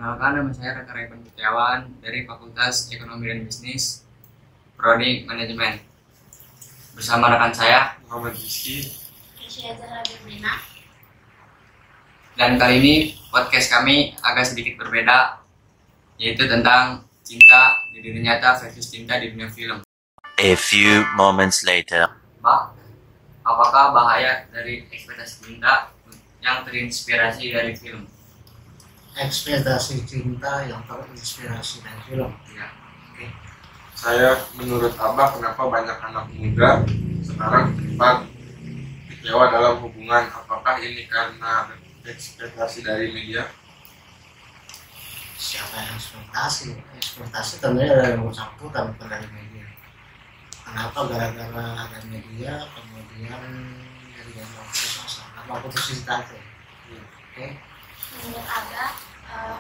Perkenalkan, nama saya Raka Raipan Setiawan dari Fakultas Ekonomi dan Bisnis, Prodi Manajemen. Bersama rekan saya Muhammad Rizky. Dan kali ini podcast kami agak sedikit berbeda, yaitu tentang cinta di dunia nyata versus cinta di dunia film. A few moments later. Apakah bahaya dari ekspektasi cinta yang terinspirasi dari film? Ekspektasi cinta yang terinspirasi dari film. Ya. Oke. Saya menurut Abah, kenapa banyak anak muda sekarang cepat kecewa dalam hubungan? Apakah ini karena ekspektasi dari media? Siapa yang ekspektasi? Ekspektasi tentunya dari yang bersangkutan, bukan dari media. Kenapa? Gara-gara ada media, kemudian jadi yang putus asa, apa putus cinta itu? Oke. Menurut Aga,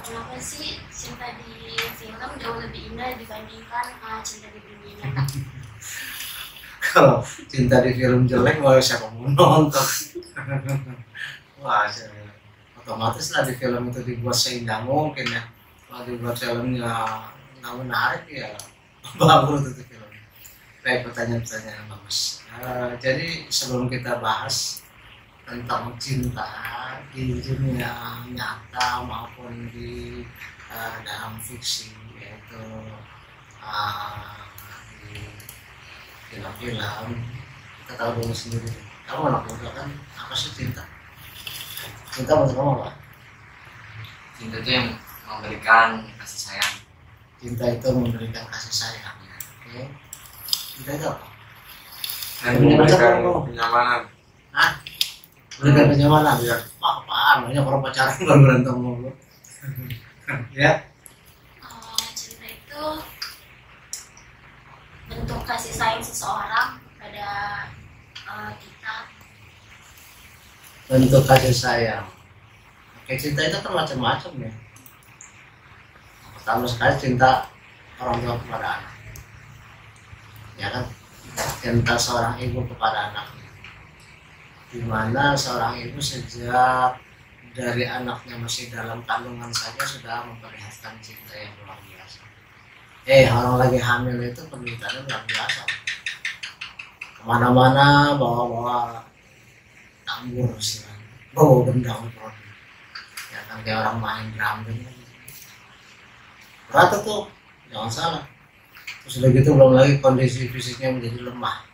kenapa sih cinta di film jauh lebih indah dibandingkan cinta di dunia nyata? Kalau cinta di film jelek, wah siapa mau nonton? Wah, otomatis lah di film itu dibuat seindah mungkin ya. Kalau dibuat filmnya nggak menarik ya bagus itu film. Baik, pertanyaan-pertanyaan yang bagus. Jadi sebelum kita bahas tentang cinta di dunia nyata maupun di dalam fiksi, yaitu di film-film, kita tahu dulu sendiri. Kamu anak muda kan, apa sih cinta? Cinta menurut kamu apa? Cinta itu yang memberikan kasih sayang. Cinta itu memberikan kasih sayang. Oke. Cinta itu apa? Dan memberikan kenyamanan. Hah? Memberikan kenyamanan? Iya. Wah, apaan? Banyak orang pacaran baru berantem mulu. Ya. Cinta itu bentuk kasih sayang seseorang pada kita. Bentuk kasih sayang. Oke, cinta itu kan macam-macam ya. Pertama sekali cinta orang tua kepada anak, ya kan? Cinta seorang ibu kepada anaknya, dimana seorang ibu sejak dari anaknya masih dalam kandungan saja sudah memperlihatkan cinta yang luar biasa. Orang lagi hamil itu penderitaannya luar biasa. Kemana-mana bawa-bawa tambur sih, bawa gendang produk, ya kan, kayak orang main drum gitu. Berat tuh, jangan salah. Terus udah gitu belum lagi kondisi fisiknya menjadi lemah,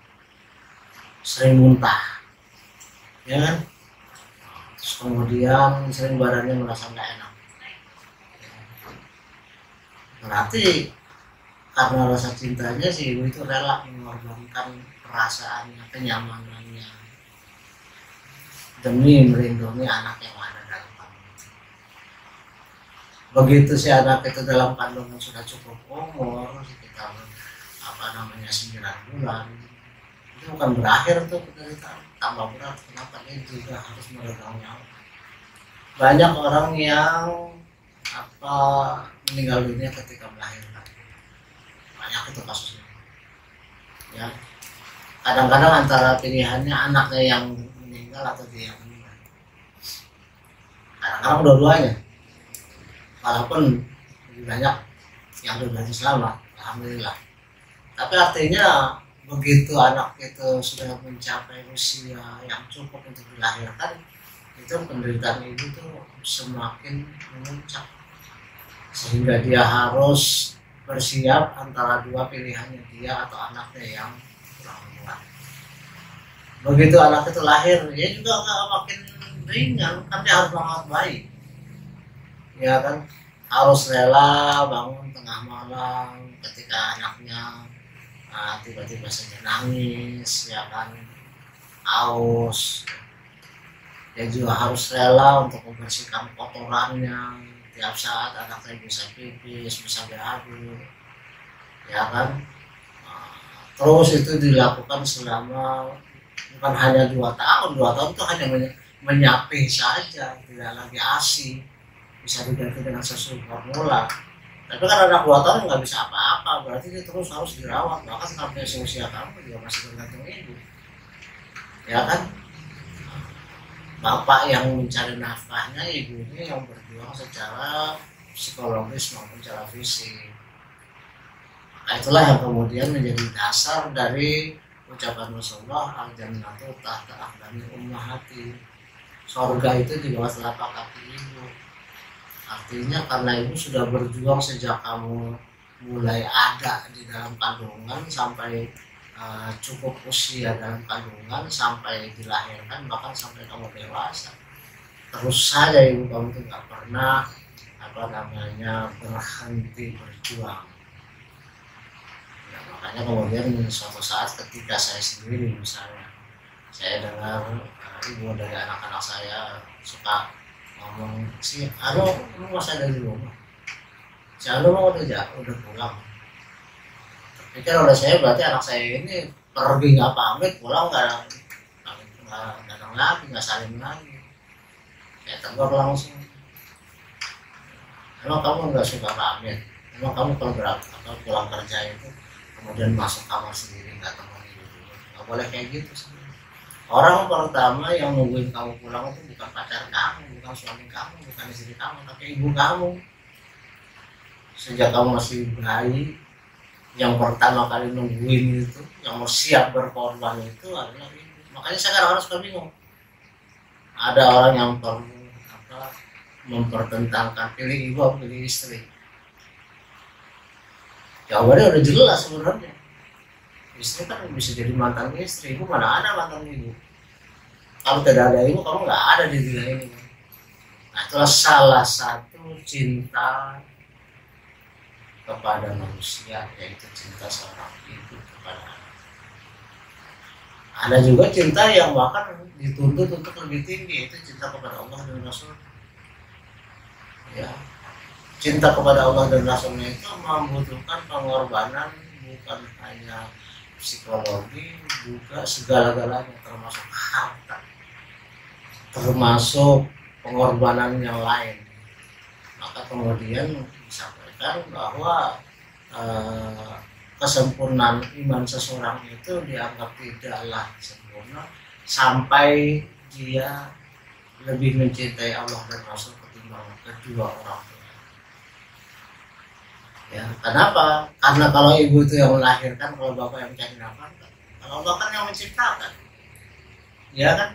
sering muntah, ya kan. Terus kemudian sering badannya merasa nggak enak. Berarti karena rasa cintanya si ibu itu rela mengorbankan perasaannya, kenyamanannya, demi melindungi anak yang ada dalam kandungan. Begitu si anak itu dalam kandungan sudah cukup umur, sekitar 9 bulan, itu bukan berakhir tuh penderitaan, tambah berat. Kenapa? Dia juga harus meregang nyawa. Banyak orang yang meninggal dunia ketika melahirkan. Banyak itu kasusnya. Ya. Kadang-kadang antara pilihannya anaknya yang meninggal atau dia yang meninggal. Kadang-kadang dua-duanya. Walaupun lebih banyak yang dua-duanya selamat, alhamdulillah. Tapi artinya begitu anak itu sudah mencapai usia yang cukup untuk dilahirkan, itu penderitaan ibu itu semakin memuncak, sehingga dia harus bersiap antara dua pilihannya, dia atau anaknya yang kurang kuat. Begitu anak itu lahir, dia juga nggak makin ringan, kan dia harus banget baik, ya kan, harus rela bangun tengah malam ketika anaknya tiba-tiba saja nangis, ya kan, haus. Dia juga harus rela untuk membersihkan kotorannya tiap saat anaknya bisa pipis, bisa BAB, ya kan. Terus itu dilakukan selama bukan hanya 2 tahun. 2 tahun itu hanya menyapih saja, tidak lagi ASI, bisa diganti dengan susu formula. Tapi kan anak 2 tahun nggak bisa apa-apa, berarti dia terus harus dirawat, bahkan sampai seusia kamu juga masih tergantung ibu, ya kan. Bapak yang mencari nafkahnya, ibunya yang berjuang secara psikologis maupun secara fisik. Nah, itulah yang kemudian menjadi dasar dari ucapan Rasulullah, al-jannatu tahta aqdami ummahati. Surga itu di bawah telapak kaki ibu. Artinya karena ibu sudah berjuang sejak kamu mulai ada di dalam kandungan sampai cukup usia dalam kandungan, sampai dilahirkan, bahkan sampai kamu dewasa. Terus saja ibu kamu itu nggak pernah berhenti berjuang. Ya, makanya kemudian suatu saat ketika saya sendiri misalnya, saya dengar ibu dari anak-anak saya suka ngomong, si Anu lu masih ada di rumah, si Anu mau udah pulang. Pikir oleh saya berarti anak saya ini pergi nggak pamit, pulang nggak datang lagi, nggak saling lagi. Saya tegur langsung, emang kamu nggak suka pamit? Emang kamu kalau pulang kerja itu kemudian masuk kamar sendiri nggak temani dulu? Nggak boleh kayak gitu sebenarnya. Orang pertama yang nungguin kamu pulang itu bukan pacar kamu, bukan suami kamu, bukan istri kamu, tapi ibu kamu. Sejak kamu masih bayi, yang pertama kali nungguin itu, yang mau siap berkorban itu adalah ibu. Makanya sekarang orang suka bingung. Ada orang yang mempertentangkan pilih ibu atau pilih istri. Jawabannya udah jelas sebenarnya. Istri kan bisa jadi mantan istri, ibu mana ada mantan ibu. Kalau tidak ada ibu, kamu nggak ada di dunia ini. Nah, itulah salah satu cinta kepada manusia, yaitu cinta seorang ibu kepada anak. Ada juga cinta yang bahkan dituntut untuk lebih tinggi, yaitu cinta kepada Allah dan Rasul. Ya, cinta kepada Allah dan Rasulnya itu membutuhkan pengorbanan, bukan hanya psikologi, juga segala-galanya, termasuk harta, termasuk pengorbanan yang lain. Maka kemudian disampaikan bahwa kesempurnaan iman seseorang itu dianggap tidaklah sempurna sampai dia lebih mencintai Allah dan Rasul ketimbang kedua orang tua. Ya, kenapa? Karena kalau ibu itu yang melahirkan, kalau bapak yang mencari nafkah, kalau Allah kan yang menciptakan, ya kan,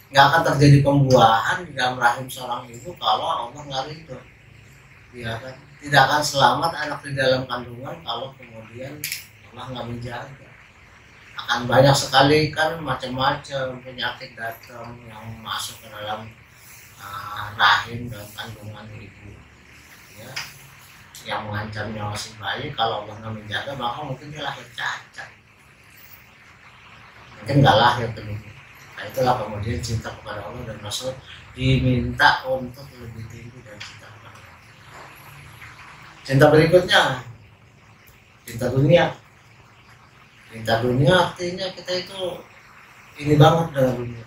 nggak akan terjadi pembuahan di dalam rahim seorang ibu kalau Allah nggak ridho, ya kan, tidak akan selamat anak di dalam kandungan kalau kemudian Allah nggak menjaga. Akan banyak sekali kan macam-macam penyakit datang yang masuk ke dalam rahim dan kandungan ibu, ya, yang mengancam nyawa si bayi. Kalau Allah nggak menjaga, maka mungkin dia lahir cacat, mungkin nggak lahir demikian. Nah, itulah kemudian cinta kepada Allah dan Rasul diminta untuk lebih tinggi dan cinta kepada Allah. Cinta berikutnya, cinta dunia. Cinta dunia artinya kita itu ini banget dengan dunia,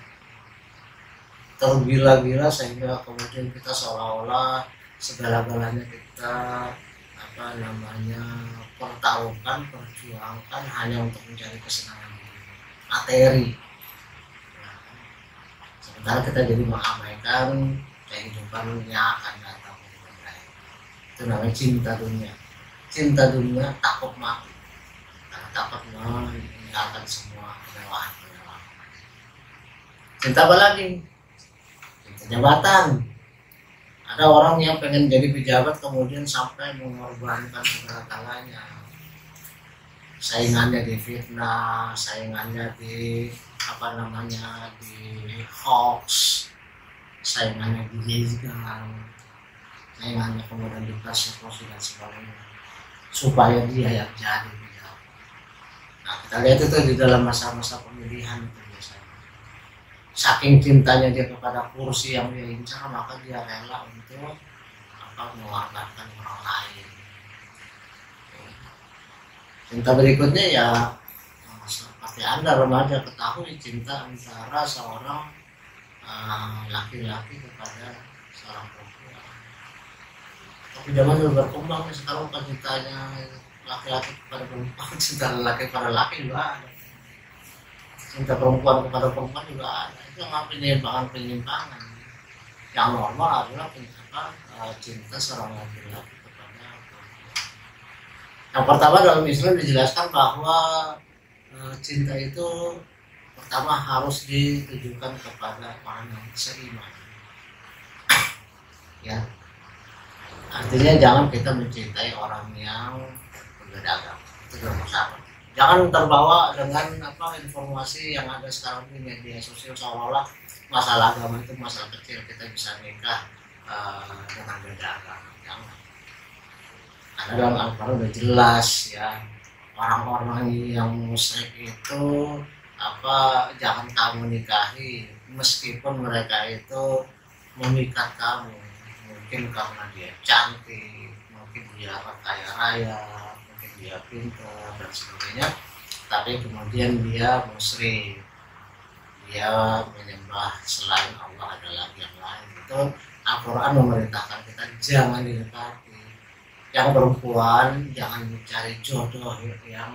tergila-gila sehingga kemudian kita seolah-olah segala-galanya kita pertaruhkan, perjuangkan hanya untuk mencari kesenangan materi. Sementara kita jadi mengabaikan kehidupan yang akan datang. Itu namanya cinta dunia. Cinta dunia takut mati, takut meninggalkan semua kemewahan. Cinta apa lagi? Cinta jabatan. Ada orang yang pengen jadi pejabat kemudian sampai mengorbankan segala-galanya. Saingannya difitnah, saingannya di hoax, saingannya dijegal, saingannya kemudian dipersekusi dan sebagainya, supaya dia yang jadi pejabat. Nah, kita lihat itu di dalam masa-masa pemilihan itu biasanya. Saking cintanya dia kepada kursi yang dia incar, maka dia rela untuk mengorbankan orang lain. Cinta berikutnya ya seperti Anda remaja ketahui, cinta antara seorang laki-laki kepada seorang perempuan. Tapi zaman sudah berkembang nih, sekarang bukan cintanya laki-laki kepada perempuan, cinta laki kepada laki juga ada, cinta perempuan kepada perempuan juga ada. Itu nggak penyimpangan. Yang normal adalah cinta seorang laki-laki kepada perempuan. Yang pertama dalam Islam dijelaskan bahwa cinta itu pertama harus ditujukan kepada orang yang seiman. Ya, artinya jangan kita mencintai orang yang berbeda agama. Itu nomor satu. Jangan terbawa dengan informasi yang ada sekarang di media sosial seolah-olah masalah agama itu masalah kecil, kita bisa nikah dengan beda agama. Jangan. Karena dalam Al-Quran udah jelas ya, orang-orang yang musyrik itu jangan kamu nikahi meskipun mereka itu memikat kamu, mungkin karena dia cantik, mungkin dia kaya raya, mungkin dia pintar dan sebagainya, tapi kemudian dia musyrik, dia menyembah selain Allah, ada lagi yang lain. Itu Al-Quran memerintahkan kita jangan didekati. Yang perempuan jangan mencari jodoh yang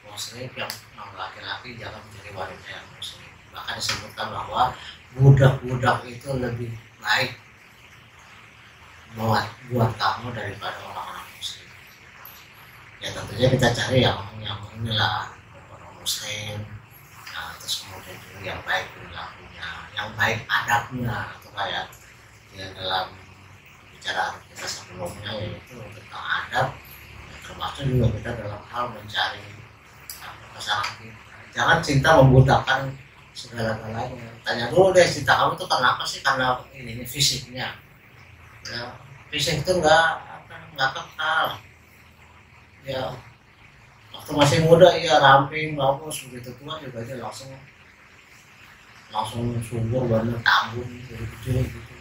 musyrik, yang laki-laki jangan mencari wanita yang musyrik. Bahkan disebutkan bahwa budak-budak itu lebih baik buat kamu daripada orang-orang musyrik. Ya tentunya kita cari yang inilah orang muslim, terus kemudian juga yang baik perilakunya, yang baik adabnya, atau kayak ya dalam bicara kita sebelumnya yaitu tentang adab, ya, termasuk juga kita dalam hal mencari pasangan kita. Jangan cinta membudakkan segala-galanya. Tanya dulu deh, cinta kamu itu karena apa sih? Karena ini fisiknya. Ya, fisik itu nggak kekal. Ya, waktu masih muda ya ramping bagus, begitu tua juga dia langsung subur, benar tambun dari kecil gitu.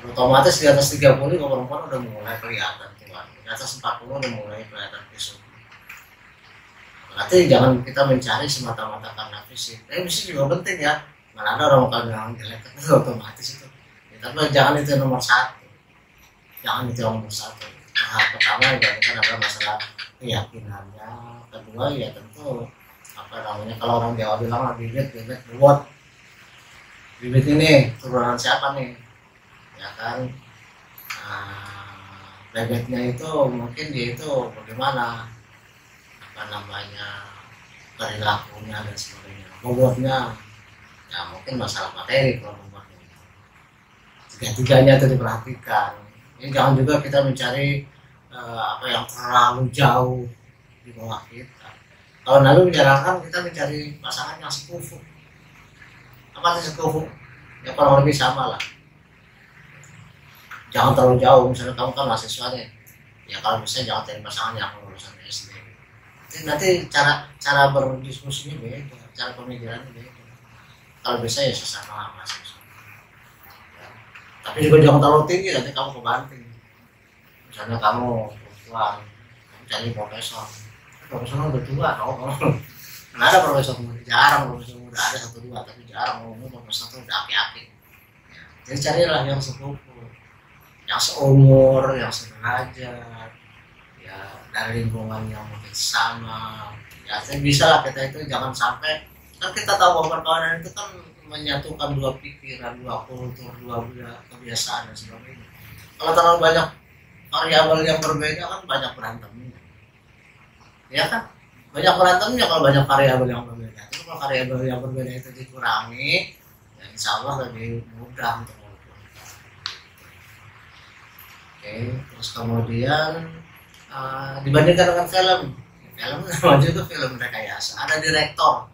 Otomatis di atas 30 kalau perempuan udah mulai kelihatan tua, di atas 40 udah mulai kelihatan fisik. Berarti jangan kita mencari semata-mata karena fisik. Tapi fisik juga penting ya. Mana ada orang kalau yang jelek itu otomatis itu. Ya, tapi jangan itu nomor satu. Jangan itu nomor satu. Nah, pertama juga kan ada masalah keyakinannya. Kedua ya tentu kalau orang Jawa bilang lah bibit buat bibit ini turunan siapa nih? Ya kan, bebeknya itu mungkin dia itu bagaimana perilakunya dan sebagainya. Bobotnya ya mungkin masalah materi kalau bobotnya. Tiga-tiganya itu diperhatikan. Ini jangan juga kita mencari yang terlalu jauh di bawah kita. Kalau Nabi menyarankan kita mencari pasangan yang sekufu. Apa sih sekufu? Ya kurang lebih sama lah. Jangan terlalu jauh, misalnya kamu kan mahasiswanya, ya kalau bisa jangan cari pasangan yang lulusan SD. Nanti cara berdiskusinya beda, cara pemikirannya beda. Kalau bisa ya sesama mahasiswa. Ya. Tapi juga jangan terlalu tinggi, nanti kamu kebanting. Misalnya kamu perempuan, kamu cari profesor udah tua, kamu nggak ada profesor muda, jarang profesor muda, ada 1-2 tapi jarang, profesor itu udah api-api. Ya. Jadi carilah yang sepupu, yang seumur, yang sederajat, ya dari lingkungan yang mungkin sama. Ya bisa lah kita itu jangan sampai, kan kita tahu bahwa perkawinan itu kan menyatukan dua pikiran, dua kultur, dua kebiasaan dan sebagainya. Kalau terlalu banyak variabel yang berbeda kan banyak berantemnya, ya kan banyak berantemnya kalau banyak variabel yang berbeda. Tapi kalau variabel yang berbeda itu dikurangi, ya insya Allah lebih mudah untuk. Oke, terus kemudian dibandingkan dengan film nama itu film rekayasa, ada director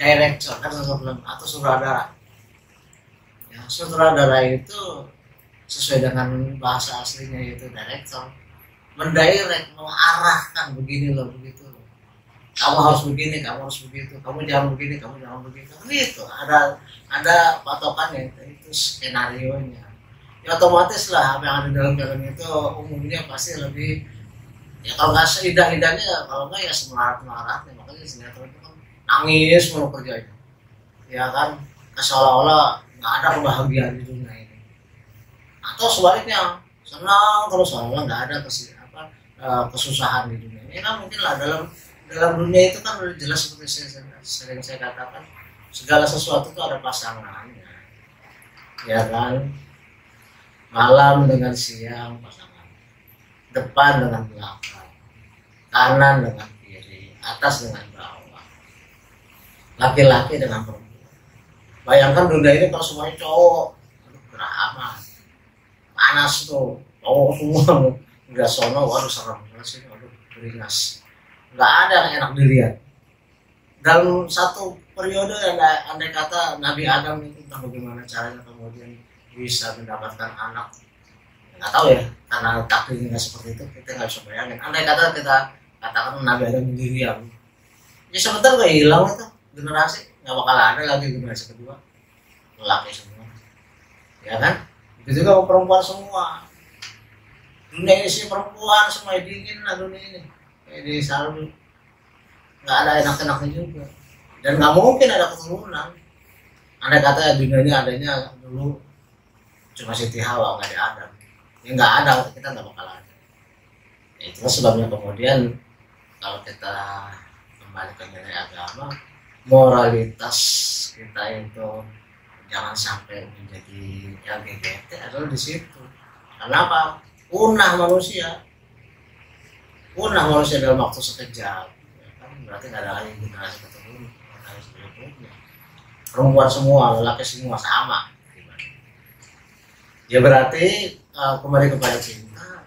kan film atau sutradara. Ya, sutradara itu sesuai dengan bahasa aslinya itu director, mendirect, mengarahkan begini loh, begitu loh. Kamu harus begini, kamu harus begitu, kamu jangan begini, kamu jangan begitu. Gitu, ada patokannya, itu skenario-nya. Ya otomatis lah apa yang ada dalam film itu umumnya pasti lebih, ya kalau nggak seindah-indahnya, kalau nggak ya semarat-maratnya. Makanya sinetron itu kan nangis mulu kerjanya, ya kan, seolah-olah nggak ada kebahagiaan di dunia ini, atau sebaliknya senang terus seolah nggak ada kesusahan di dunia ini. Kan mungkin lah dalam dunia itu kan udah jelas seperti sering saya katakan, segala sesuatu itu ada pasangannya. ya kan, malam dengan siang pasangan, depan dengan belakang, kanan dengan kiri, atas dengan bawah, laki-laki dengan perempuan. Bayangkan dunia ini kalau semuanya cowok, aduh gerah amat, panas tuh, cowok semua nggak sono, waduh serem banget sih, waduh beringas, nggak ada yang enak dilihat. Dalam satu periode andai kata Nabi Adam itu entah bagaimana caranya kemudian bisa mendapatkan anak, nggak tahu ya, karena takdirnya nggak seperti itu, kita nggak bisa bayangin. Andai kata kita katakan Nabi Adam sendirian, ya sebentar nggak hilang itu generasi, nggak bakal ada lagi generasi kedua, laki semua, ya kan? Itu juga perempuan semua, dunia ini sih perempuan semua, dingin lah dunia ini, kayak di Salju, nggak ada enak-enaknya juga, dan nggak mungkin ada keturunan. Andai kata dunia ini adanya dulu cuma Siti Hawa, nggak ada Adam, ya nggak ada, kita nggak bakal ada. Ya, itulah sebabnya kemudian kalau kita kembali ke nilai agama, moralitas kita itu jangan sampai menjadi LGBT adalah di situ. Kenapa? Punah manusia dalam waktu sekejap, ya kan? Berarti nggak ada lagi generasi keturunan, generasi berikutnya. Perempuan semua, lelaki semua sama. Ya berarti kembali kepada cinta.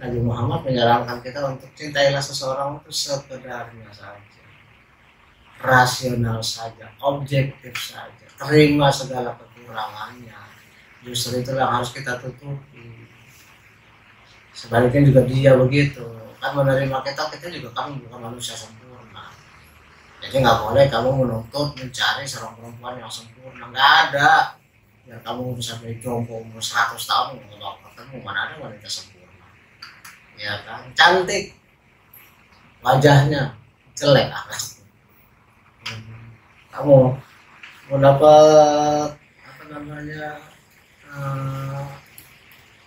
Nabi Muhammad menyarankan kita untuk cintailah seseorang itu sekedarnya saja, rasional saja, objektif saja, terima segala kekurangannya. Justru itulah yang harus kita tutupi. Sebaliknya juga dia begitu, kan menerima kita juga, kamu bukan manusia sempurna. Jadi nggak boleh kamu menuntut mencari seorang perempuan yang sempurna, nggak ada. Ya kamu bisa sampai jompo umur 100 tahun nggak ketemu, mana ada wanita sempurna, ya kan? Cantik wajahnya, jelek akhlaknya. Kamu mau dapat apa namanya,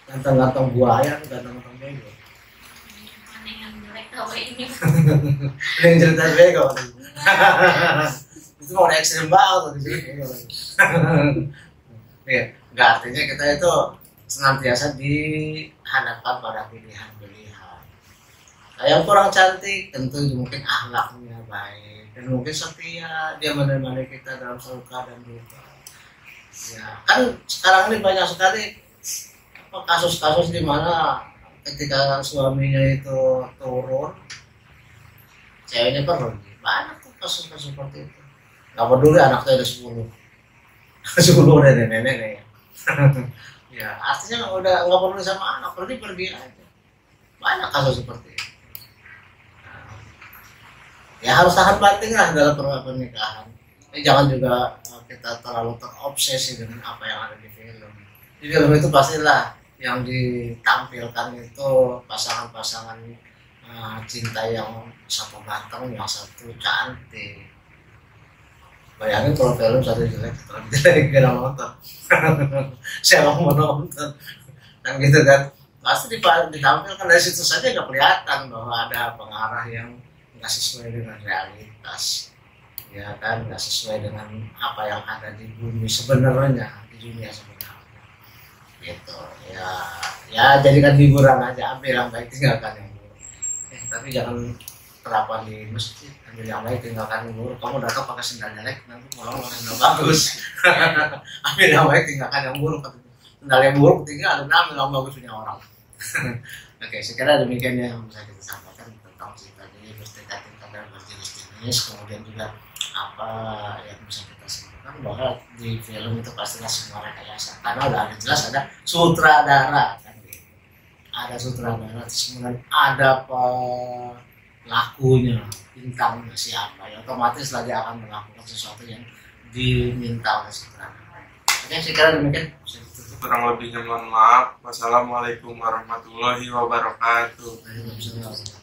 ganteng-ganteng buaya atau ganteng-ganteng bego? Mana yang jelek tahu ini? Yang cerita bego itu mau ekstrim banget di sini. Ya, nggak artinya kita itu senantiasa dihadapkan pada pilihan-pilihan. Nah, yang kurang cantik tentu mungkin akhlaknya baik dan mungkin setia, dia menemani kita dalam suka dan duka. Ya, kan sekarang ini banyak sekali kasus-kasus di mana ketika suaminya itu turun, ceweknya pergi. Banyak tuh kasus-kasus seperti itu. Nggak peduli anaknya ada 10. 10 udah nenek kayaknya. Ya artinya udah nggak perlu sama anak, pergi aja. Banyak kasus seperti itu. Nah, ya harus tahan banting lah dalam pernikahan. Jangan juga kita terlalu terobsesi dengan apa yang ada di film. Di film itu pastilah yang ditampilkan itu pasangan-pasangan cinta yang satu ganteng, yang satu cantik. Bayangin kalau film satu jelek, kalau jelek gak nonton. Siapa mau nonton? Dan gitu kan, pasti ditampilkan dari situ saja nggak kelihatan bahwa ada pengarah yang nggak sesuai dengan realitas, ya kan, nggak sesuai dengan apa yang ada di bumi sebenarnya, di dunia sebenarnya. Gitu, ya jadikan hiburan aja, ambil yang baik, tinggalkan yang buruk. Tapi jangan terapan di masjid, ambil yang baik, tinggalkan yang buruk. Kamu datang pakai sendal jelek, nanti malah nggak bagus. Ambil yang baik, tinggalkan yang buruk. Sendal yang buruk tinggal, ambil yang bagus punya orang. Oke, sekiranya demikian yang bisa kita sampaikan tentang cerita ini, bertingkat-tingkat dan berjenis-jenis. Kemudian juga apa yang bisa kita simpulkan bahwa di film itu pastilah semua rekayasa, karena udah ada jelas ada sutradara kan gitu. Ada sutradara, kemudian ada pelakunya, bintangnya siapa, ya otomatis lagi akan melakukan sesuatu yang diminta oleh sutradara. Oke, sekarang demikian. Kurang lebihnya mohon maaf. Wassalamualaikum warahmatullahi wabarakatuh. Waalaikumsalam.